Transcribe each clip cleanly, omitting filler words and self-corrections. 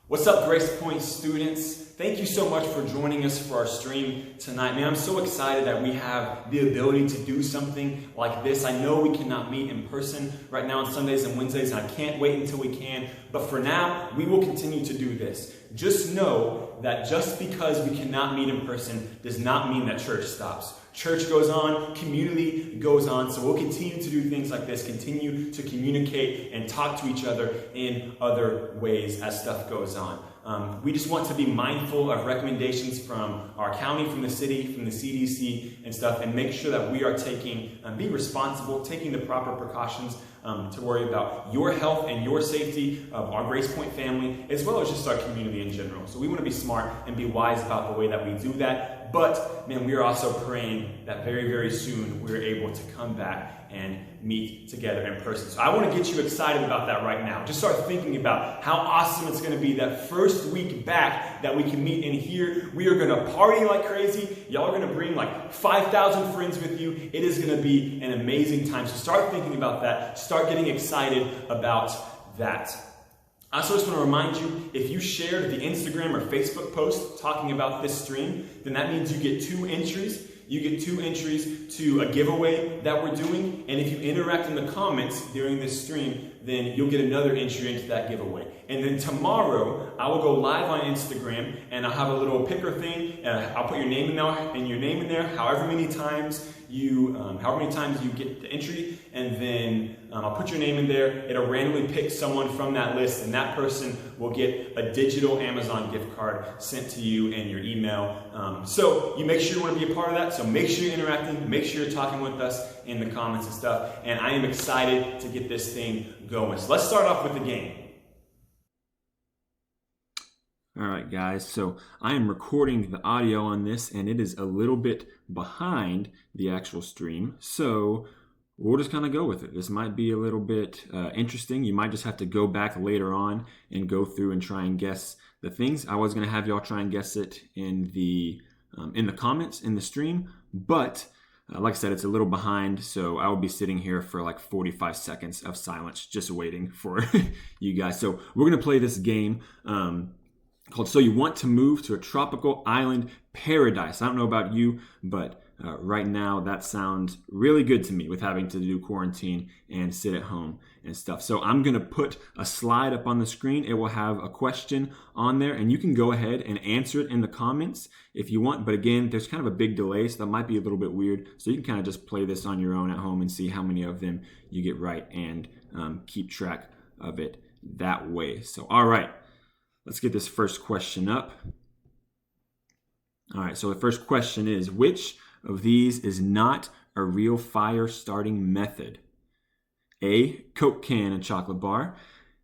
What's up, Gracepointe students? Thank you so much for joining us for our stream tonight. Man, I'm so excited that we have the ability to do something like this. I know we cannot meet in person right now on Sundays and Wednesdays, and I can't wait until we can. But for now, we will continue to do this. Just know that just because we cannot meet in person does not mean that church stops. Church goes on, community goes on, so we'll continue to do things like this, continue to communicate and talk to each other in other ways as stuff goes on. We just want to be mindful of recommendations from our county, from the city, from the CDC and stuff, and make sure that we are being responsible, taking the proper precautions to worry about your health and your safety of our Gracepointe family, as well as just our community in general. So we want to be smart and be wise about the way that we do that. But, man, we are also praying that very, very soon we're able to come back and meet together in person. So I want to get you excited about that right now. Just start thinking about how awesome it's going to be that first week back that we can meet in here. We are going to party like crazy. Y'all are going to bring like 5,000 friends with you. It is going to be an amazing time. So start thinking about that. Start getting excited about that. I also just want to remind you, if you shared the Instagram or Facebook post talking about this stream, then that means you get 2 entries. You get 2 entries to a giveaway that we're doing. And if you interact in the comments during this stream, then you'll get another entry into that giveaway. And then tomorrow, I will go live on Instagram and I'll have a little picker thing. I'll put your name in there, however many times you get the entry, and then I'll put your name in there. It'll randomly pick someone from that list, and that person will get a digital Amazon gift card sent to you in your email. So you make sure you want to be a part of that. So make sure you're interacting, make sure you're talking with us in the comments and stuff. And I am excited to get this thing going. So let's start off with the game. All right, guys, so I am recording the audio on this, and it is a little bit behind the actual stream, so we'll just kind of go with it. This might be a little bit interesting. You might just have to go back later on and go through and try and guess the things. I was going to have y'all try and guess it in the comments in the stream, but like I said, it's a little behind, so I will be sitting here for like 45 seconds of silence just waiting for you guys. So we're going to play this game called So You Want to Move to a Tropical Island Paradise. I don't know about you, but right now that sounds really good to me with having to do quarantine and sit at home and stuff. So I'm going to put a slide up on the screen. It will have a question on there, and you can go ahead and answer it in the comments if you want. But again, there's kind of a big delay, so that might be a little bit weird. So you can kind of just play this on your own at home and see how many of them you get right and keep track of it that way. So, all right. Let's get this first question up. All right, so the first question is, which of these is not a real fire starting method? A, Coke can and chocolate bar.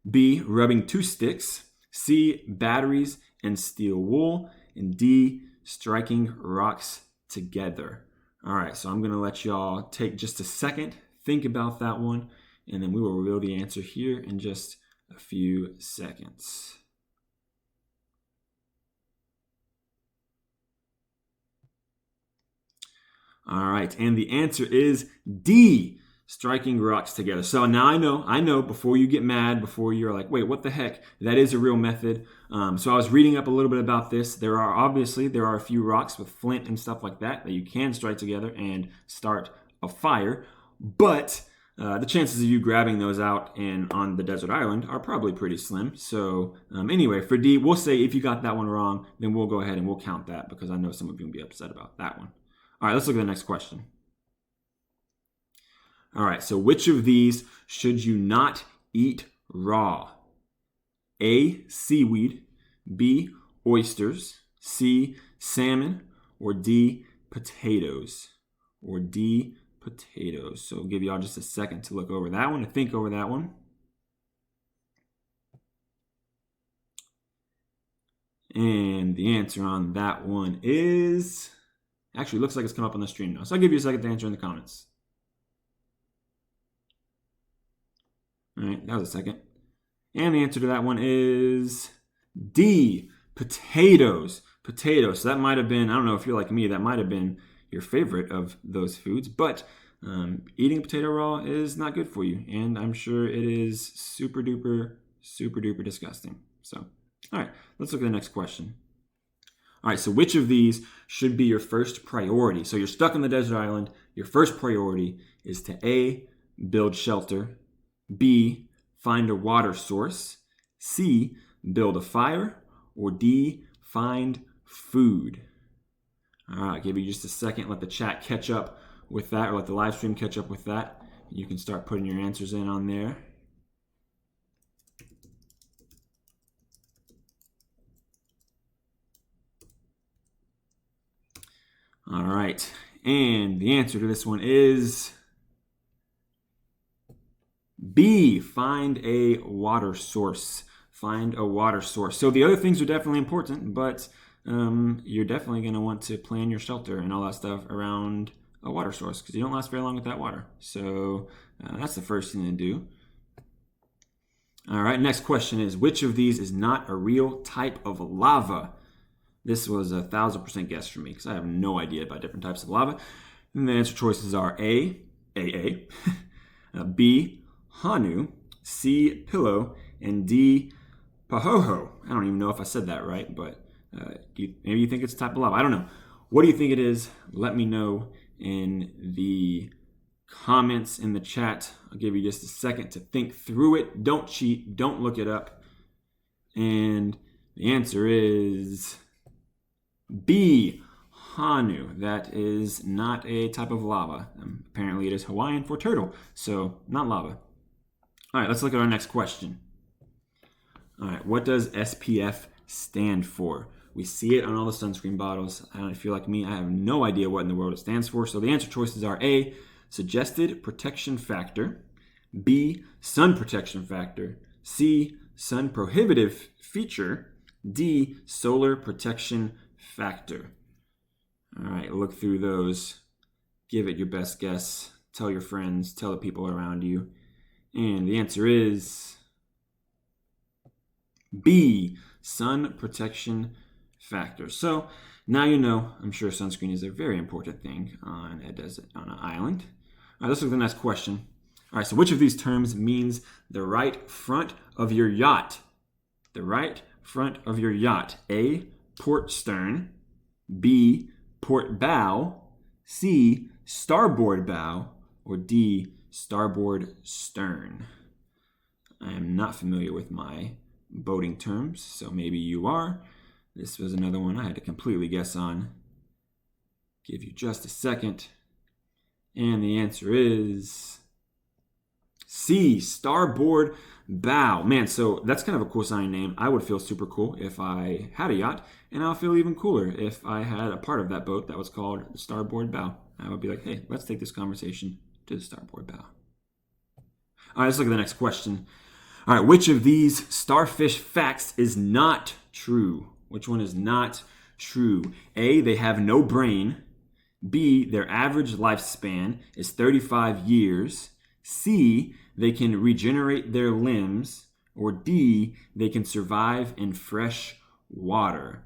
B, rubbing 2 sticks. C, batteries and steel wool. And D, striking rocks together. All right, so I'm going to let y'all take just a second, think about that one, and then we will reveal the answer here in just a few seconds. All right, and the answer is D, striking rocks together. So now I know, before you get mad, before you're like, wait, what the heck? That is a real method. So I was reading up a little bit about this. There are a few rocks with flint and stuff like that you can strike together and start a fire. But the chances of you grabbing those out and on the desert island are probably pretty slim. So anyway, for D, we'll say if you got that one wrong, then we'll go ahead and we'll count that because I know some of you will be upset about that one. All right, let's look at the next question. All right, so which of these should you not eat raw? A, seaweed. B, oysters. C, salmon. Or D, potatoes. So I'll give y'all just a second to look over that one, to think over that one. And the answer on that one is... Actually, it looks like it's come up on the stream now. So I'll give you a second to answer in the comments. All right, that was a second. And the answer to that one is D, potatoes. So that might have been, I don't know if you're like me, that might have been your favorite of those foods. But eating a potato raw is not good for you. And I'm sure it is super duper disgusting. So All right, let's look at the next question. All right, so which of these should be your first priority? So you're stuck on the desert island. Your first priority is to A, build shelter, B, find a water source, C, build a fire, or D, find food. All right, I'll give you just a second. Let the chat catch up with that, or let the live stream catch up with that. You can start putting your answers in on there. All right, and the answer to this one is B, find a water source. Find a water source. So the other things are definitely important, but you're definitely going to want to plan your shelter and all that stuff around a water source because you don't last very long with that water. So that's the first thing to do. All right, next question is, which of these is not a real type of lava? This was 1,000% guess for me because I have no idea about different types of lava. And the answer choices are A, B, Hanu, C, Pillow, and D, Pahoho. I don't even know if I said that right, but maybe you think it's a type of lava. I don't know. What do you think it is? Let me know in the comments in the chat. I'll give you just a second to think through it. Don't cheat. Don't look it up. And the answer is B, Hanu. That is not a type of lava. Apparently it is Hawaiian for turtle, so not lava. All right, let's look at our next question. All right, what does SPF stand for? We see it on all the sunscreen bottles. I don't know if you're like me. I have no idea what in the world it stands for. So the answer choices are A, suggested protection factor, B, sun protection factor, C, sun prohibitive feature, D, solar protection factor. All right, look through those. Give it your best guess. Tell your friends. Tell the people around you. And the answer is B, sun protection factor. So now you know, I'm sure sunscreen is a very important thing on a desert, on an island. All right, let's look at the next question. All right, so which of these terms means the right front of your yacht? The right front of your yacht. A, port stern. B, port bow. C, starboard bow. Or D, starboard stern. I am not familiar with my boating terms, so maybe you are. This was another one I had to completely guess on. Give you just a second. And the answer is C, starboard bow. Man, so that's kind of a cool sounding name. I would feel super cool if I had a yacht, and I'll feel even cooler if I had a part of that boat that was called the starboard bow. I would be like, hey, let's take this conversation to the starboard bow. All right, let's look at the next question. All right, which of these starfish facts is not true? Which one is not true? A, they have no brain. B, their average lifespan is 35 years. C, they can regenerate their limbs. Or D, they can survive in fresh water.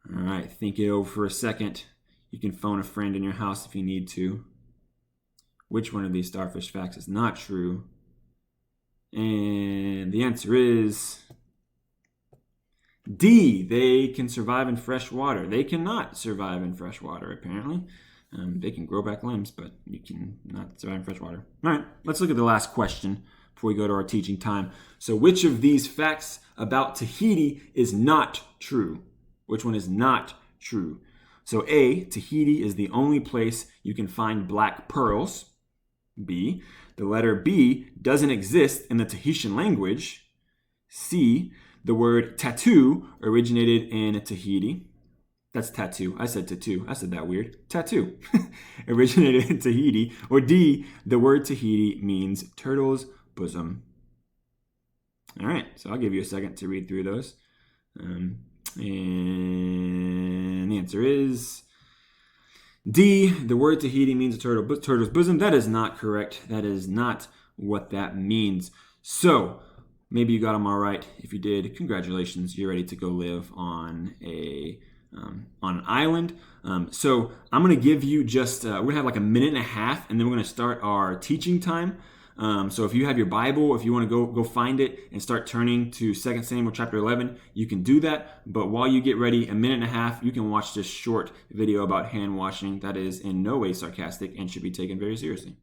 All right, think it over for a second. You can phone a friend in your house if you need to. Which one of these starfish facts is not true? And the answer is D, they can survive in fresh water. They cannot survive in fresh water, apparently. They can grow back limbs, but you can not survive in fresh water. All right, let's look at the last question before we go to our teaching time. So which of these facts about Tahiti is not true? Which one is not true? So A, Tahiti is the only place you can find black pearls. B, the letter B doesn't exist in the Tahitian language. C, the word tattoo originated in Tahiti. That's tattoo. I said tattoo. I said that weird. Tattoo. Originated in Tahiti. Or D, the word Tahiti means turtle's bosom. All right, so I'll give you a second to read through those. And the answer is D, the word Tahiti means turtle's bosom. That is not correct. That is not what that means. So maybe you got them all right. If you did, congratulations. You're ready to go live on an island. So I'm going to give you just, we're going to have like a minute and a half, and then we're going to start our teaching time. So if you have your Bible, if you want to go find it and start turning to 2 Samuel chapter 11, you can do that. But while you get ready, a minute and a half, you can watch this short video about hand washing that is in no way sarcastic and should be taken very seriously.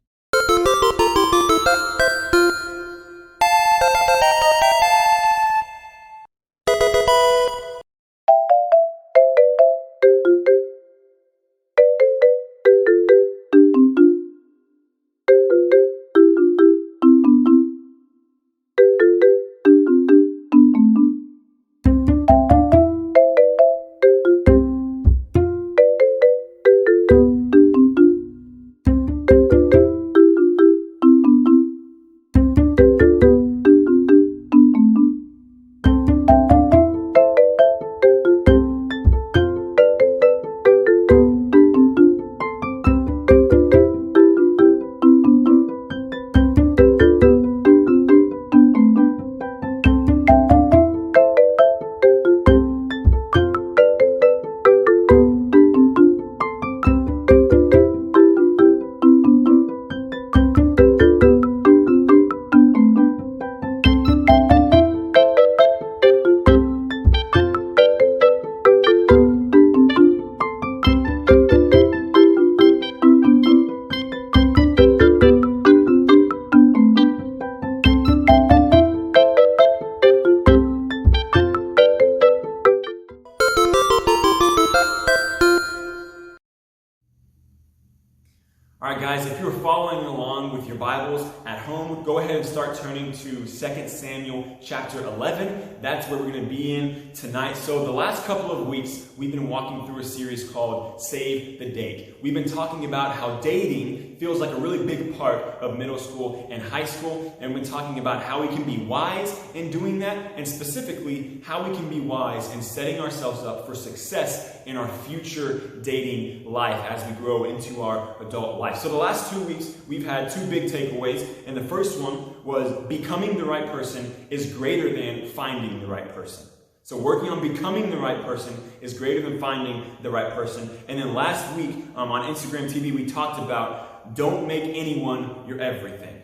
All right, guys, if you're following along with your Bibles at home, go ahead and start turning to 2 Samuel chapter 11. That's where we're going to be in tonight. So the last couple of weeks, we've been walking through a series called Save the Date. We've been talking about how dating feels like a really big part of middle school and high school, and we've been talking about how we can be wise in doing that, and specifically how we can be wise in setting ourselves up for success in our future dating life as we grow into our adult life. So the last 2 weeks, we've had two big takeaways, and the first one was becoming the right person is greater than finding the right person. So working on becoming the right person is greater than finding the right person. And then last week on Instagram TV, we talked about don't make anyone your everything.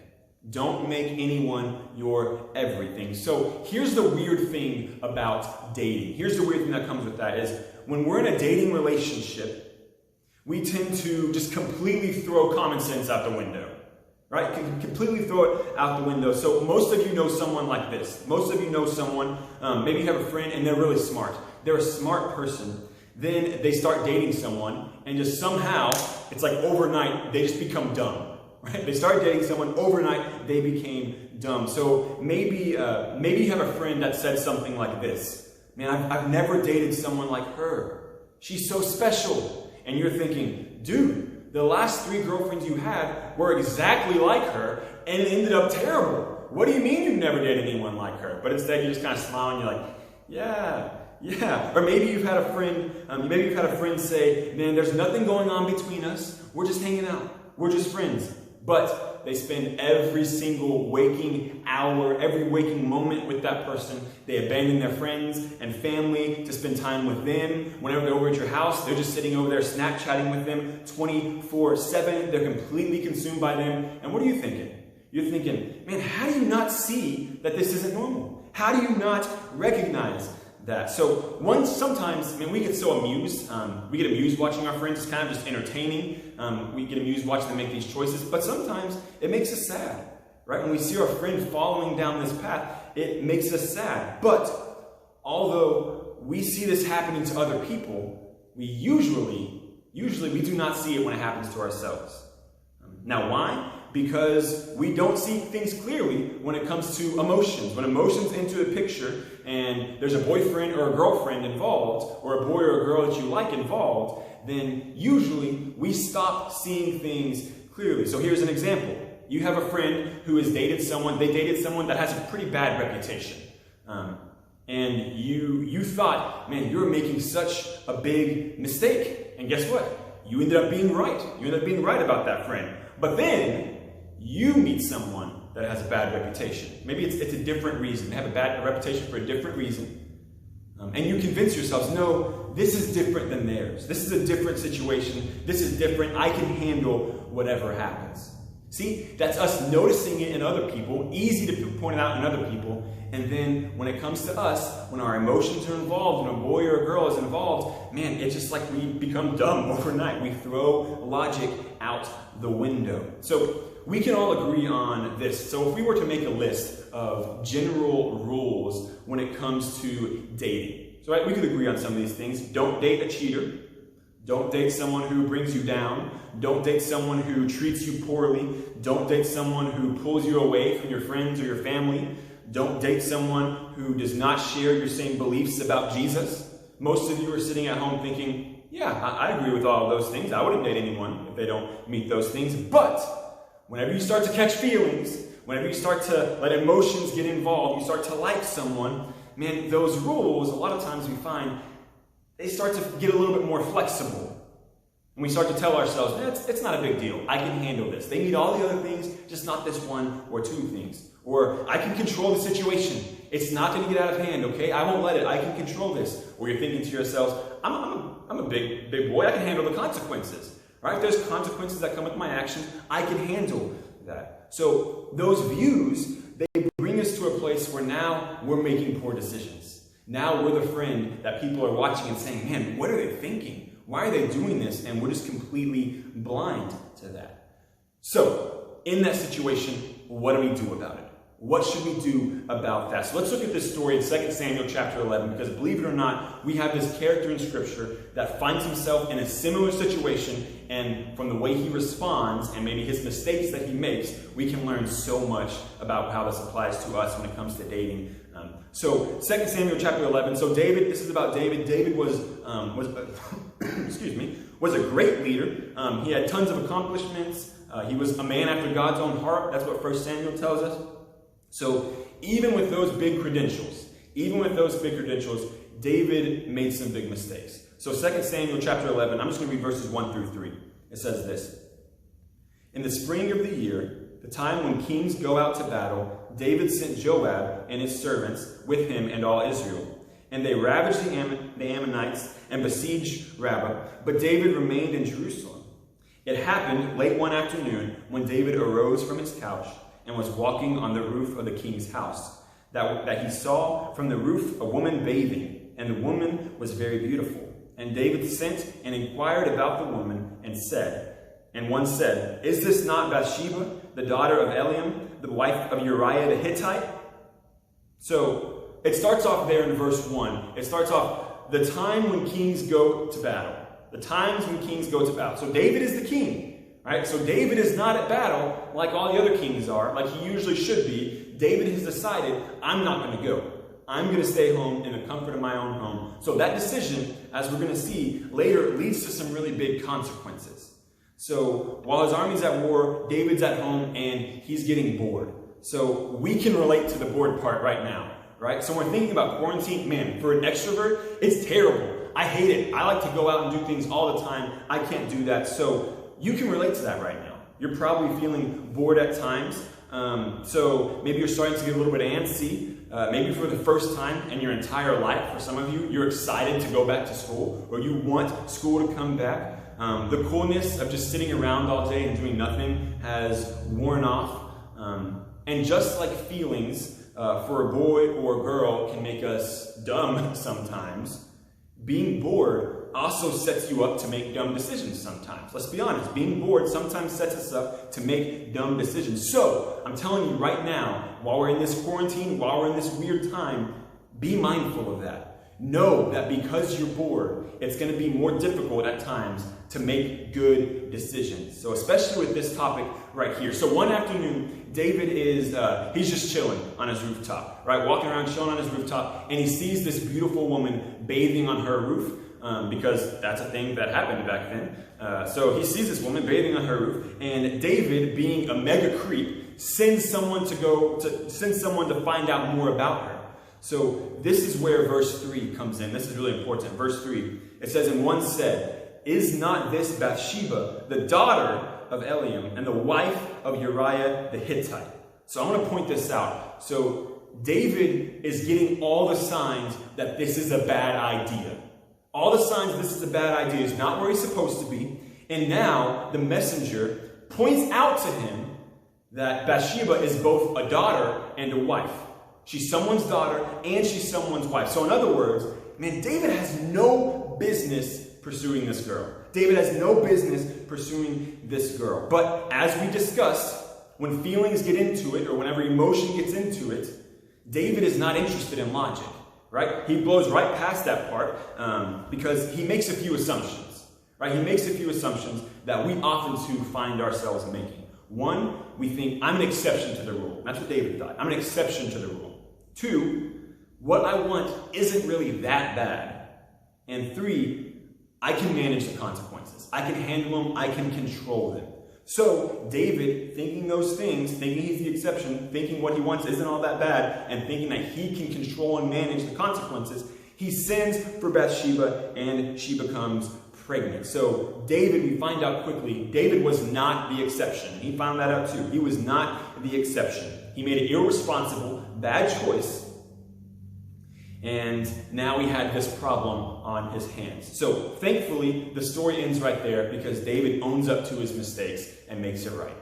Don't make anyone your everything. So here's the weird thing about dating. Here's the weird thing that comes with that is when we're in a dating relationship, we tend to just completely throw common sense out the window. Right? Completely throw it out the window. So most of you know someone like this. Most of you know someone, maybe you have a friend and they're really smart. They're a smart person. Then they start dating someone and just somehow, it's like overnight, they just become dumb. Right? They start dating someone, overnight, they became dumb. So maybe you have a friend that said something like this. Man, I've never dated someone like her. She's so special. And you're thinking, dude, the last 3 girlfriends you had were exactly like her and it ended up terrible. What do you mean you've never dated anyone like her? But instead you just kind of smile and you're like, yeah. Or maybe you've had a friend say, man, there's nothing going on between us. We're just hanging out. We're just friends. But they spend every single waking hour, every waking moment with that person. They abandon their friends and family to spend time with them. Whenever they're over at your house, they're just sitting over there Snapchatting with them 24/7. They're completely consumed by them. And what are you thinking? You're thinking, man, how do you not see that this isn't normal? How do you not recognize that? So sometimes, we get so amused. We get amused watching our friends. It's kind of just entertaining. We get amused watching them make these choices. But sometimes it makes us sad, right? When we see our friend following down this path, it makes us sad. But although we see this happening to other people, we usually we do not see it when it happens to ourselves. Now, why? Because we don't see things clearly when it comes to emotions. When emotions enter the picture and there's a boyfriend or a girlfriend involved, or a boy or a girl that you like involved, then usually we stop seeing things clearly. So here's an example. You have a friend who has dated someone that has a pretty bad reputation. And you thought, man, you're making such a big mistake. And guess what? You ended up being right. You ended up being right about that friend. But then you meet someone that has a bad reputation. Maybe it's a different reason. They have a bad reputation for a different reason. And you convince yourselves, no, this is different than theirs. This is a different situation. This is different. I can handle whatever happens. See, that's us noticing it in other people, easy to point it out in other people. And then when it comes to us, when our emotions are involved, when a boy or a girl is involved, man, it's just like we become dumb overnight. We throw logic out the window. So we can all agree on this. So if we were to make a list of general rules when it comes to dating, so right, we could agree on some of these things. Don't date a cheater. Don't date someone who brings you down. Don't date someone who treats you poorly. Don't date someone who pulls you away from your friends or your family. Don't date someone who does not share your same beliefs about Jesus. Most of you are sitting at home thinking, yeah, I agree with all of those things. I wouldn't date anyone if they don't meet those things. But whenever you start to catch feelings, whenever you start to let emotions get involved, you start to like someone, man, those rules, a lot of times we find, they start to get a little bit more flexible. And we start to tell ourselves, it's not a big deal. I can handle this. They need all the other things, just not this one or two things. Or I can control the situation. It's not going to get out of hand, okay? I won't let it. I can control this. Or you're thinking to yourselves, I'm a big boy. I can handle the consequences. Right? If there's consequences that come with my actions, I can handle that. So those views, they bring us to a place where now we're making poor decisions. Now we're the friend that people are watching and saying, man, what are they thinking? Why are they doing this? And we're just completely blind to that. So, in that situation, what do we do about it? What should we do about that? So let's look at this story in 2 Samuel chapter 11, because believe it or not, we have this character in Scripture that finds himself in a similar situation, and from the way he responds and maybe his mistakes that he makes, we can learn so much about how this applies to us when it comes to dating. So 2 Samuel chapter 11, so David, this is about David. David was a great leader. He had tons of accomplishments. He was a man after God's own heart. That's what 1 Samuel tells us. So even with those big credentials, David made some big mistakes. So 2 Samuel chapter 11, I'm just going to read verses 1 through 3. It says this. In the spring of the year, the time when kings go out to battle, David sent Joab and his servants with him and all Israel. And they ravaged the Ammonites and besieged Rabbah, but David remained in Jerusalem. It happened late one afternoon when David arose from his couch and was walking on the roof of the king's house, that he saw from the roof a woman bathing, and the woman was very beautiful. And David sent and inquired about the woman and one said, is this not Bathsheba, the daughter of Eliam, the wife of Uriah the Hittite? So it starts off there in verse 1. It starts off, the time when kings go to battle. The times when kings go to battle. So David is the king, right? So David is not at battle like all the other kings are, like he usually should be. David has decided, I'm not going to go. I'm going to stay home in the comfort of my own home. So that decision, as we're going to see later, leads to some really big consequences. So while his army's at war, David's at home and he's getting bored. So we can relate to the bored part right now, right? So we're thinking about quarantine. Man, for an extrovert, it's terrible. I hate it. I like to go out and do things all the time. I can't do that. So you can relate to that right now. You're probably feeling bored at times. So maybe you're starting to get a little bit antsy. Maybe for the first time in your entire life, for some of you, you're excited to go back to school, or you want school to come back. The coolness of just sitting around all day and doing nothing has worn off. And just like feelings for a boy or a girl can make us dumb sometimes, being bored also sets you up to make dumb decisions sometimes. Let's be honest. Being bored sometimes sets us up to make dumb decisions. So, I'm telling you right now, while we're in this quarantine, while we're in this weird time, be mindful of that. Know that because you're bored, it's going to be more difficult at times to make good decisions. So especially with this topic right here. So one afternoon, David he's just chilling on his rooftop, right? Walking around, chilling on his rooftop, and he sees this beautiful woman bathing on her roof, because that's a thing that happened back then. So he sees this woman bathing on her roof, and David, being a mega creep, sends someone to find out more about her. So this is where verse 3 comes in. This is really important. Verse 3, it says, and one said, is not this Bathsheba, the daughter of Eliam, and the wife of Uriah the Hittite? So I want to point this out. So David is getting all the signs that this is a bad idea. All the signs this is a bad idea. Is not where he's supposed to be. And now the messenger points out to him that Bathsheba is both a daughter and a wife. She's someone's daughter and she's someone's wife. So in other words, man, David has no business pursuing this girl. David has no business pursuing this girl. But as we discussed, when feelings get into it or whenever emotion gets into it, David is not interested in logic, right? He blows right past that part because he makes a few assumptions, right? He makes a few assumptions that we often too find ourselves making. One, we think, I'm an exception to the rule. That's what David thought. I'm an exception to the rule. Two, what I want isn't really that bad. And three, I can manage the consequences. I can handle them. I can control them. So David, thinking those things, thinking he's the exception, thinking what he wants isn't all that bad, and thinking that he can control and manage the consequences, he sends for Bathsheba and she becomes pregnant. So David, we find out quickly, David was not the exception. He found that out too. He was not the exception. He made an irresponsible, bad choice. And now he had this problem on his hands. So thankfully, the story ends right there because David owns up to his mistakes and makes it right.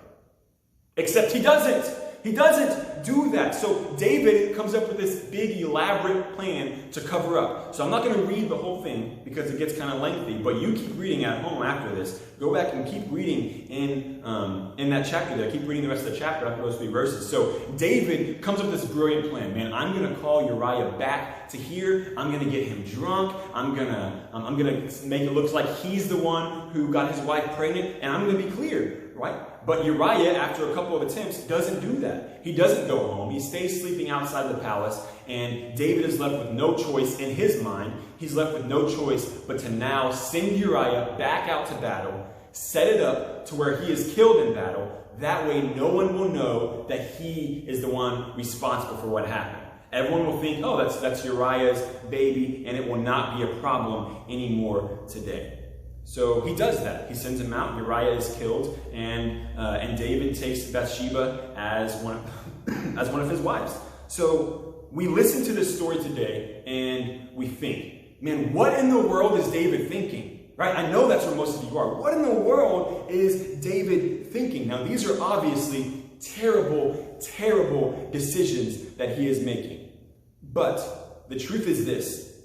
Except he doesn't. He doesn't do that. So David comes up with this big, elaborate plan to cover up. So I'm not going to read the whole thing because it gets kind of lengthy, but you keep reading at home after this. Go back and keep reading in that chapter there. Keep reading the rest of the chapter after those 3 verses. So David comes up with this brilliant plan. Man, I'm going to call Uriah back to here. I'm going to get him drunk. I'm going to make it look like he's the one who got his wife pregnant, and I'm going to be clear, right? But Uriah, after a couple of attempts, doesn't do that. He doesn't go home. He stays sleeping outside the palace, and David is left with no choice in his mind. He's left with no choice but to now send Uriah back out to battle, set it up to where he is killed in battle. That way, no one will know that he is the one responsible for what happened. Everyone will think, oh, that's Uriah's baby, and it will not be a problem anymore today. So he does that. He sends him out. Uriah is killed, and David takes Bathsheba as one of his wives. So we listen to this story today, and we think, man, what in the world is David thinking? Right? I know that's where most of you are. What in the world is David thinking? Now, these are obviously terrible, terrible decisions that he is making. But the truth is this.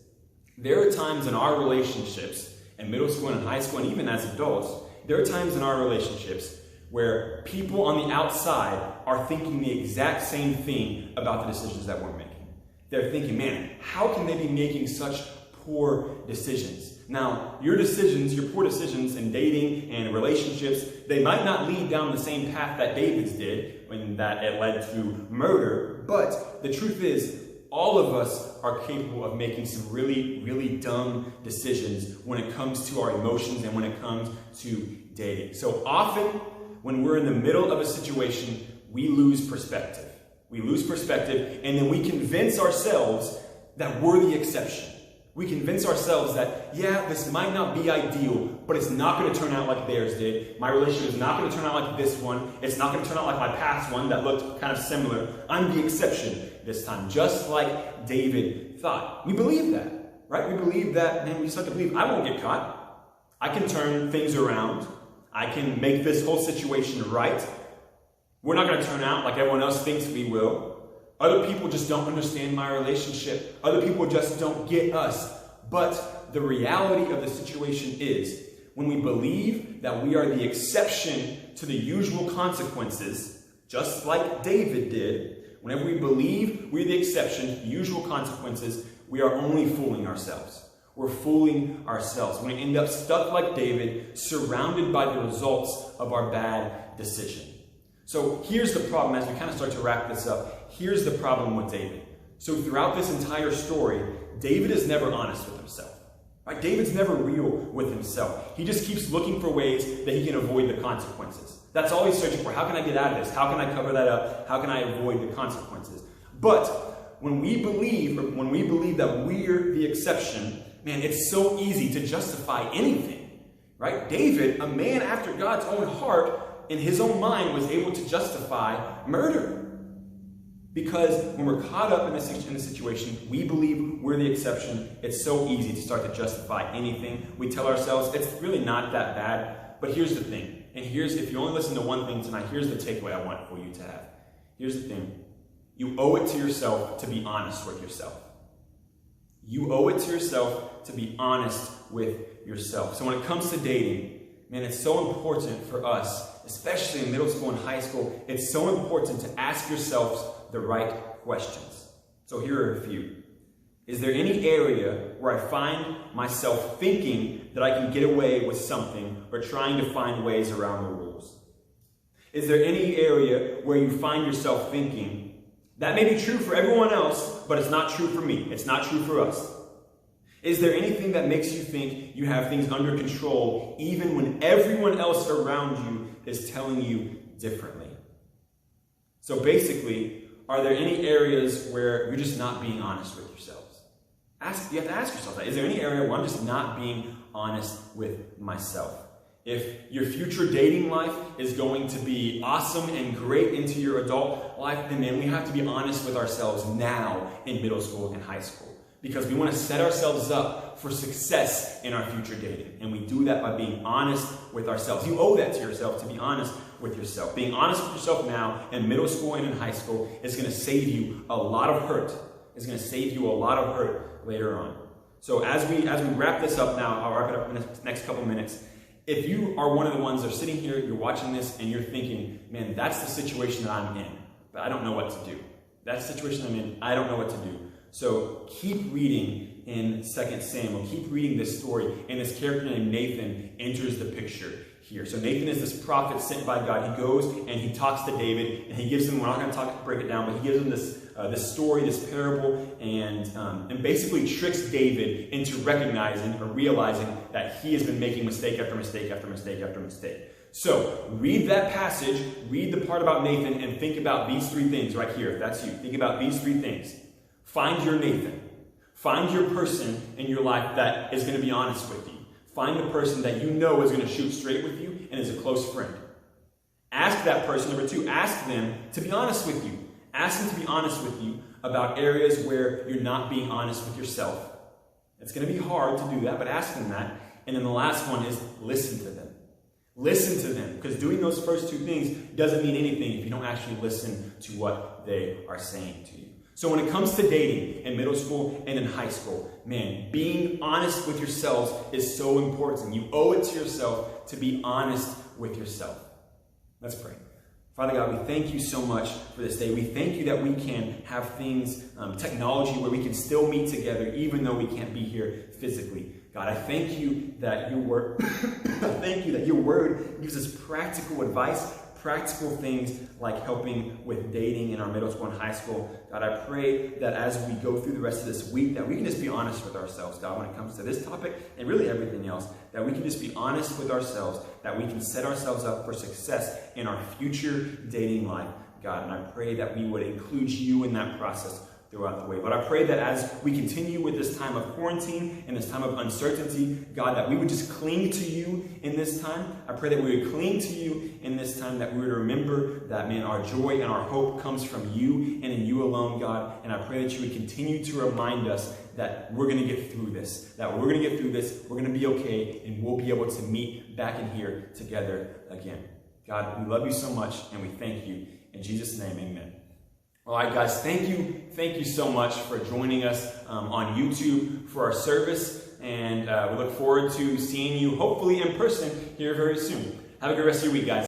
There are times in our relationships, in middle school and high school, and even as adults, there are times in our relationships where people on the outside are thinking the exact same thing about the decisions that we're making. They're thinking, man, how can they be making such poor decisions? Now, your decisions, your poor decisions in dating and relationships, they might not lead down the same path that David's did, when that it led to murder, but the truth is, all of us are capable of making some really, really dumb decisions when it comes to our emotions and when it comes to dating. So often, when we're in the middle of a situation, we lose perspective. We lose perspective, and then we convince ourselves that we're the exception. We convince ourselves that, yeah, this might not be ideal, but it's not going to turn out like theirs did. My relationship is not going to turn out like this one. It's not going to turn out like my past one that looked kind of similar. I'm the exception this time, just like David thought. We believe that, right? We believe that, man, we just like to believe I won't get caught. I can turn things around. I can make this whole situation right. We're not going to turn out like everyone else thinks we will. Other people just don't understand my relationship. Other people just don't get us. But the reality of the situation is, when we believe that we are the exception to the usual consequences, just like David did, whenever we believe we're the exception to the usual consequences, we are only fooling ourselves. We're fooling ourselves. We're going to end up stuck like David, surrounded by the results of our bad decision. So here's the problem as we kind of start to wrap this up. Here's the problem with David. So throughout this entire story, David is never honest with himself. Right? David's never real with himself. He just keeps looking for ways that he can avoid the consequences. That's all he's searching for. How can I get out of this? How can I cover that up? How can I avoid the consequences? But when we believe that we're the exception, man, it's so easy to justify anything. Right? David, a man after God's own heart, in his own mind, was able to justify murder. Because when we're caught up in a situation, we believe we're the exception. It's so easy to start to justify anything. We tell ourselves it's really not that bad. But here's the thing. And if you only listen to one thing tonight, here's the takeaway I want for you to have. Here's the thing. You owe it to yourself to be honest with yourself. You owe it to yourself to be honest with yourself. So when it comes to dating, man, it's so important for us, especially in middle school and high school, it's so important to ask yourselves the right questions. So here are a few. Is there any area where I find myself thinking that I can get away with something or trying to find ways around the rules? Is there any area where you find yourself thinking, that may be true for everyone else, but it's not true for me. It's not true for us. Is there anything that makes you think you have things under control even when everyone else around you is telling you differently? So basically, are there any areas where you're just not being honest with yourselves? You have to ask yourself that. Is there any area where I'm just not being honest with myself? If your future dating life is going to be awesome and great into your adult life, then man, we have to be honest with ourselves now in middle school and high school. Because we want to set ourselves up for success in our future dating. And we do that by being honest with ourselves. You owe that to yourself to be honest with yourself. Being honest with yourself now in middle school and in high school is going to save you a lot of hurt. It's going to save you a lot of hurt later on. So as we wrap this up now, I'll wrap it up in the next couple minutes. If you are one of the ones that are sitting here, you're watching this, and you're thinking, man, that's the situation that I'm in, but I don't know what to do. That's the situation I'm in, I don't know what to do. So keep reading in 2 Samuel. Keep reading this story, and this character named Nathan enters the picture here. So Nathan is this prophet sent by God. He goes and he talks to David, and he gives him, we're not going to break it down, but he gives him this story, this parable, and basically tricks David into recognizing or realizing that he has been making mistake after mistake after mistake after mistake. So read that passage, read the part about Nathan, and think about these three things right here. If that's you, think about these three things. Find your Nathan. Find your person in your life that is going to be honest with you. Find the person that you know is going to shoot straight with you and is a close friend. Ask that person, number two, ask them to be honest with you. Ask them to be honest with you about areas where you're not being honest with yourself. It's going to be hard to do that, but ask them that. And then the last one is listen to them. Listen to them, because doing those first two things doesn't mean anything if you don't actually listen to what they are saying to you. So when it comes to dating in middle school and in high school, man, being honest with yourselves is so important. You owe it to yourself to be honest with yourself. Let's pray. Father God, we thank you so much for this day. We thank you that we can have things, technology, where we can still meet together even though we can't be here physically. God, I thank you that your word, gives us practical advice, practical things like helping with dating in our middle school and high school. God, I pray that as we go through the rest of this week, that we can just be honest with ourselves, God, when it comes to this topic and really everything else, that we can just be honest with ourselves, that we can set ourselves up for success in our future dating life, God. And I pray that we would include you in that process throughout the way. But I pray that as we continue with this time of quarantine and this time of uncertainty, God, that we would just cling to you in this time. I pray that we would cling to you in this time, that we would remember that, man, our joy and our hope comes from you and in you alone, God. And I pray that you would continue to remind us that we're going to get through this, we're going to be okay, and we'll be able to meet back in here together again. God, we love you so much, and we thank you. In Jesus' name, amen. All right, guys, thank you so much for joining us on YouTube for our service, and we look forward to seeing you hopefully in person here very soon. Have a good rest of your week, guys.